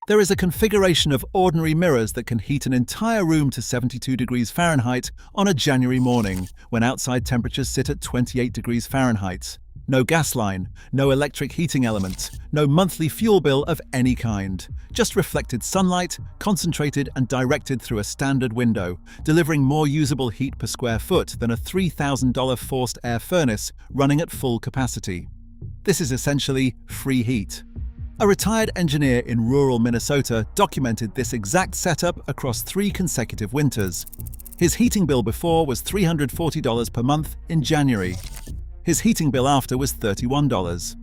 There is a configuration of ordinary mirrors that can heat an entire room to 72 degrees Fahrenheit on a January morning, when outside temperatures sit at 28 degrees Fahrenheit. No gas line, no electric heating element, no monthly fuel bill of any kind. Just reflected sunlight, concentrated and directed through a standard window, delivering more usable heat per square foot than a $3,000 forced air furnace running at full capacity. This is essentially free heat. A retired engineer in rural Minnesota documented this exact setup across 3 consecutive winters. His heating bill before was $340 per month in January. His heating bill after was $31.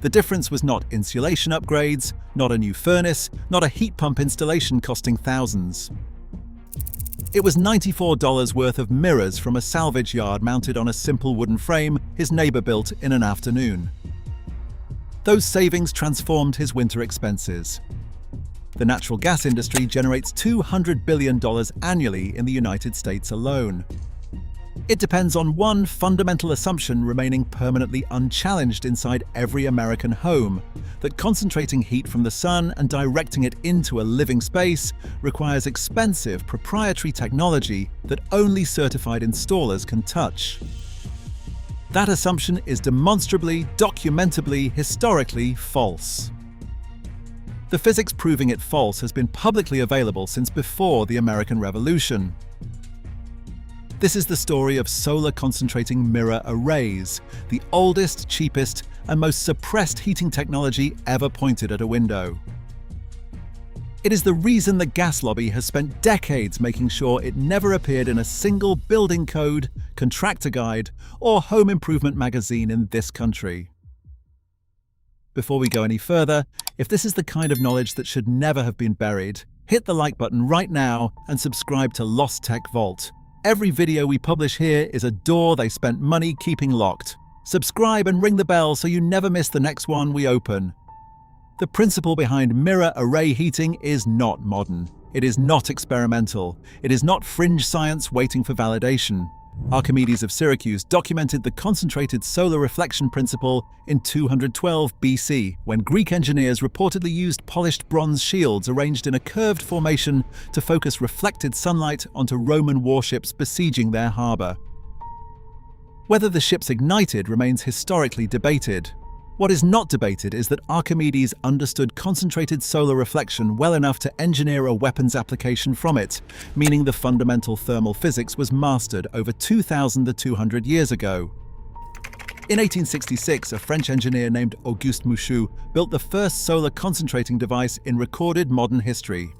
The difference was not insulation upgrades, not a new furnace, not a heat pump installation costing thousands. It was $94 worth of mirrors from a salvage yard mounted on a simple wooden frame his neighbor built in an afternoon. Those savings transformed his winter expenses. The natural gas industry generates $200 billion annually in the United States alone. It depends on one fundamental assumption remaining permanently unchallenged inside every American home, that concentrating heat from the sun and directing it into a living space requires expensive proprietary technology that only certified installers can touch. That assumption is demonstrably, documentably, historically false. The physics proving it false has been publicly available since before the American Revolution. This is the story of solar concentrating mirror arrays, the oldest, cheapest, and most suppressed heating technology ever pointed at a window. It is the reason the gas lobby has spent decades making sure it never appeared in a single building code, contractor guide, or home improvement magazine in this country. Before we go any further, if this is the kind of knowledge that should never have been buried, hit the like button right now and subscribe to Lost Tech Vault. Every video we publish here is a door they spent money keeping locked. Subscribe and ring the bell so you never miss the next one we open. The principle behind mirror array heating is not modern. It is not experimental. It is not fringe science waiting for validation. Archimedes of Syracuse documented the concentrated solar reflection principle in 212 BC, when Greek engineers reportedly used polished bronze shields arranged in a curved formation to focus reflected sunlight onto Roman warships besieging their harbor. Whether the ships ignited remains historically debated. What is not debated is that Archimedes understood concentrated solar reflection well enough to engineer a weapons application from it, meaning the fundamental thermal physics was mastered over 2,200 years ago. In 1866, a French engineer named Auguste Mouchout built the first solar concentrating device in recorded modern history.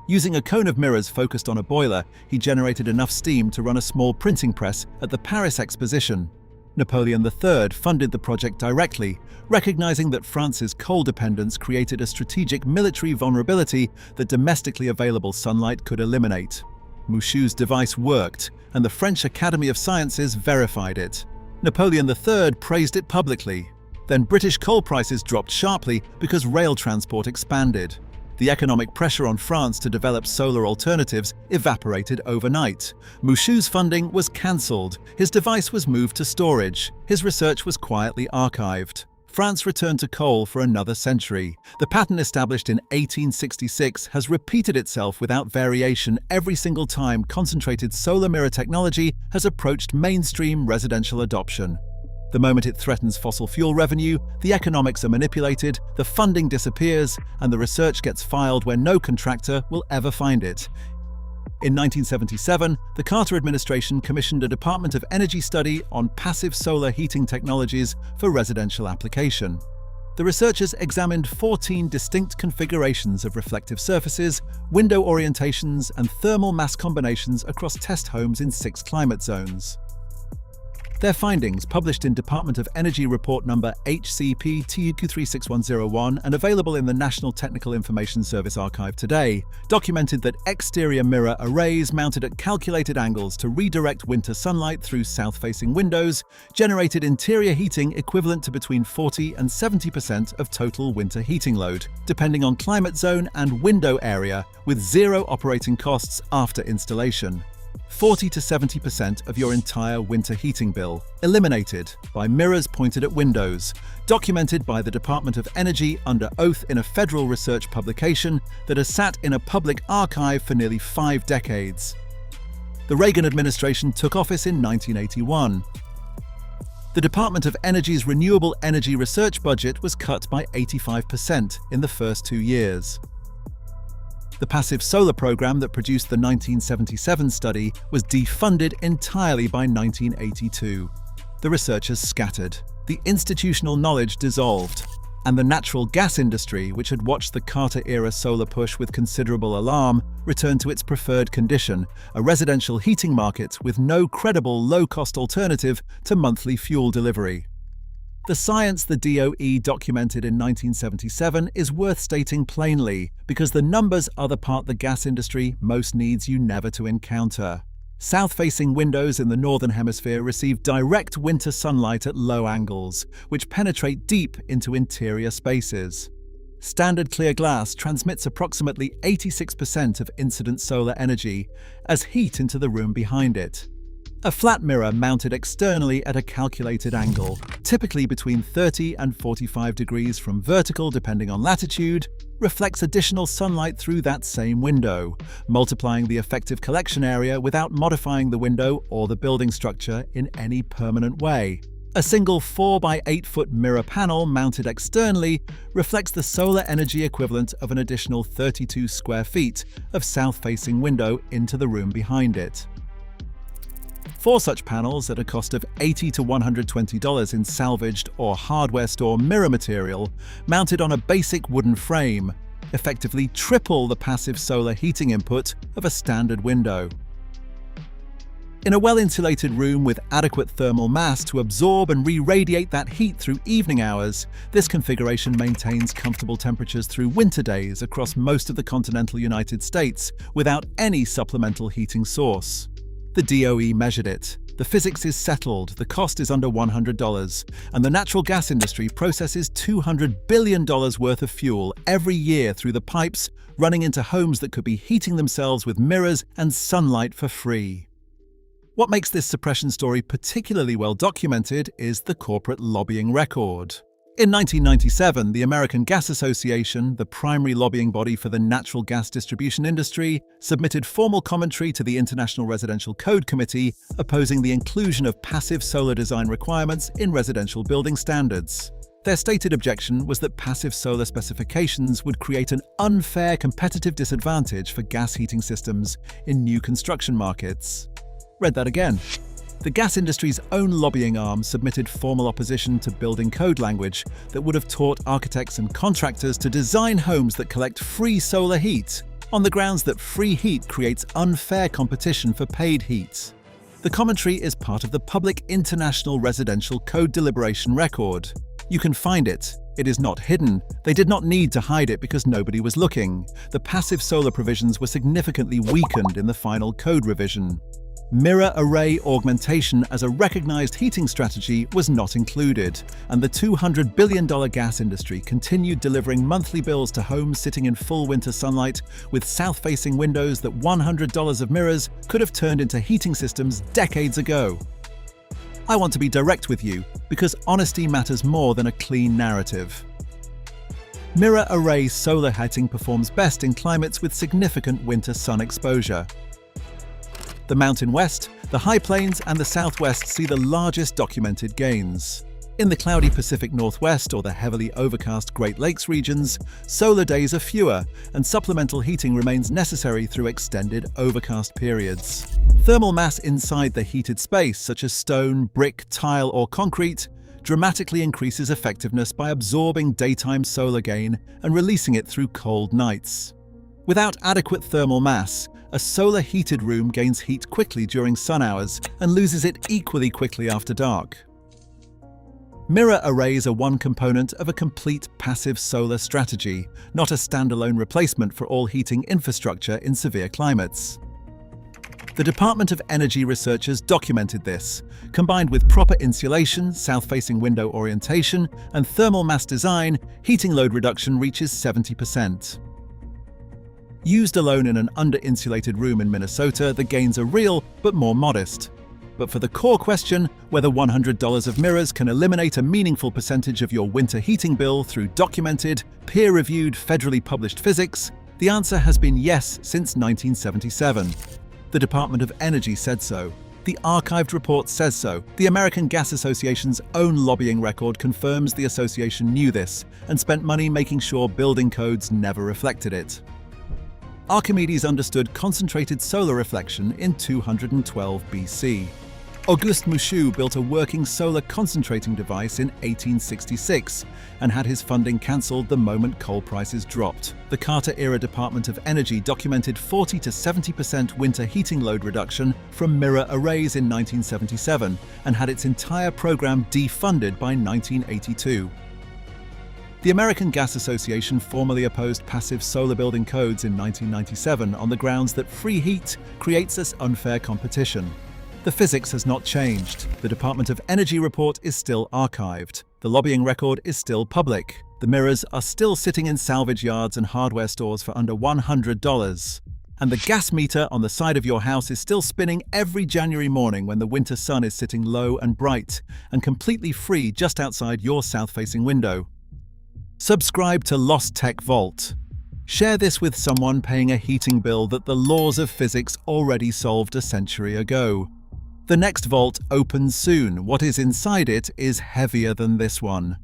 Using a cone of mirrors focused on a boiler, he generated enough steam to run a small printing press at the Paris Exposition. Napoleon III funded the project directly, recognizing that France's coal dependence created a strategic military vulnerability that domestically available sunlight could eliminate. Mouchout's device worked, and the French Academy of Sciences verified it. Napoleon III praised it publicly. Then British coal prices dropped sharply because rail transport expanded. The economic pressure on France to develop solar alternatives evaporated overnight. Mouchout's funding was cancelled. His device was moved to storage. His research was quietly archived. France returned to coal for another century. The pattern established in 1866 has repeated itself without variation every single time concentrated solar mirror technology has approached mainstream residential adoption. The moment it threatens fossil fuel revenue, the economics are manipulated, the funding disappears, and the research gets filed where no contractor will ever find it. In 1977, the Carter administration commissioned a Department of Energy study on passive solar heating technologies for residential application. The researchers examined 14 distinct configurations of reflective surfaces, window orientations, and thermal mass combinations across test homes in 6 climate zones. Their findings, published in Department of Energy Report number HCP-TUQ36101 and available in the National Technical Information Service archive today, documented that exterior mirror arrays mounted at calculated angles to redirect winter sunlight through south-facing windows generated interior heating equivalent to between 40 and 70% of total winter heating load, depending on climate zone and window area, with zero operating costs after installation. 40 to 70% of your entire winter heating bill, eliminated by mirrors pointed at windows, documented by the Department of Energy under oath in a federal research publication that has sat in a public archive for nearly 5 decades. The Reagan administration took office in 1981. The Department of Energy's renewable energy research budget was cut by 85% in the first 2 years. The passive solar program that produced the 1977 study was defunded entirely by 1982. The researchers scattered, the institutional knowledge dissolved, and the natural gas industry, which had watched the Carter-era solar push with considerable alarm, returned to its preferred condition, a residential heating market with no credible low-cost alternative to monthly fuel delivery. The science the DOE documented in 1977 is worth stating plainly, because the numbers are the part the gas industry most needs you never to encounter. South-facing windows in the Northern Hemisphere receive direct winter sunlight at low angles, which penetrate deep into interior spaces. Standard clear glass transmits approximately 86% of incident solar energy as heat into the room behind it. A flat mirror mounted externally at a calculated angle, typically between 30 and 45 degrees from vertical depending on latitude, reflects additional sunlight through that same window, multiplying the effective collection area without modifying the window or the building structure in any permanent way. A single 4 by 8 foot mirror panel mounted externally reflects the solar energy equivalent of an additional 32 square feet of south-facing window into the room behind it. 4 such panels at a cost of $80 to $120 in salvaged or hardware store mirror material, mounted on a basic wooden frame, effectively triple the passive solar heating input of a standard window. In a well-insulated room with adequate thermal mass to absorb and re-radiate that heat through evening hours, this configuration maintains comfortable temperatures through winter days across most of the continental United States without any supplemental heating source. The DOE measured it. The physics is settled, the cost is under $100, and the natural gas industry processes $200 billion worth of fuel every year through the pipes, running into homes that could be heating themselves with mirrors and sunlight for free. What makes this suppression story particularly well documented is the corporate lobbying record. In 1997, the American Gas Association, the primary lobbying body for the natural gas distribution industry, submitted formal commentary to the International Residential Code Committee opposing the inclusion of passive solar design requirements in residential building standards. Their stated objection was that passive solar specifications would create an unfair competitive disadvantage for gas heating systems in new construction markets. Read that again. The gas industry's own lobbying arm submitted formal opposition to building code language that would have taught architects and contractors to design homes that collect free solar heat, on the grounds that free heat creates unfair competition for paid heat. The commentary is part of the public International Residential Code deliberation record. You can find it. It is not hidden. They did not need to hide it because nobody was looking. The passive solar provisions were significantly weakened in the final code revision. Mirror array augmentation as a recognized heating strategy was not included, and the $200 billion gas industry continued delivering monthly bills to homes sitting in full winter sunlight with south-facing windows that $100 of mirrors could have turned into heating systems decades ago. I want to be direct with you, because honesty matters more than a clean narrative. Mirror array solar heating performs best in climates with significant winter sun exposure. The Mountain West, the High Plains, and the Southwest see the largest documented gains. In the cloudy Pacific Northwest or the heavily overcast Great Lakes regions, solar days are fewer, and supplemental heating remains necessary through extended overcast periods. Thermal mass inside the heated space, such as stone, brick, tile, or concrete, dramatically increases effectiveness by absorbing daytime solar gain and releasing it through cold nights. Without adequate thermal mass, a solar-heated room gains heat quickly during sun hours and loses it equally quickly after dark. Mirror arrays are one component of a complete passive solar strategy, not a standalone replacement for all heating infrastructure in severe climates. The Department of Energy researchers documented this. Combined with proper insulation, south-facing window orientation, and thermal mass design, heating load reduction reaches 70%. Used alone in an under-insulated room in Minnesota, the gains are real, but more modest. But for the core question, whether $100 of mirrors can eliminate a meaningful percentage of your winter heating bill through documented, peer-reviewed, federally published physics, the answer has been yes since 1977. The Department of Energy said so. The archived report says so. The American Gas Association's own lobbying record confirms the association knew this and spent money making sure building codes never reflected it. Archimedes understood concentrated solar reflection in 212 BC. Auguste Mouchout built a working solar concentrating device in 1866 and had his funding cancelled the moment coal prices dropped. The Carter-era Department of Energy documented 40 to 70% winter heating load reduction from mirror arrays in 1977 and had its entire program defunded by 1982. The American Gas Association formally opposed passive solar building codes in 1997 on the grounds that free heat creates this unfair competition. The physics has not changed. The Department of Energy report is still archived. The lobbying record is still public. The mirrors are still sitting in salvage yards and hardware stores for under $100. And the gas meter on the side of your house is still spinning every January morning when the winter sun is sitting low and bright and completely free just outside your south-facing window. Subscribe to Lost Tech Vault. Share this with someone paying a heating bill that the laws of physics already solved a century ago. The next vault opens soon. What is inside it is heavier than this one.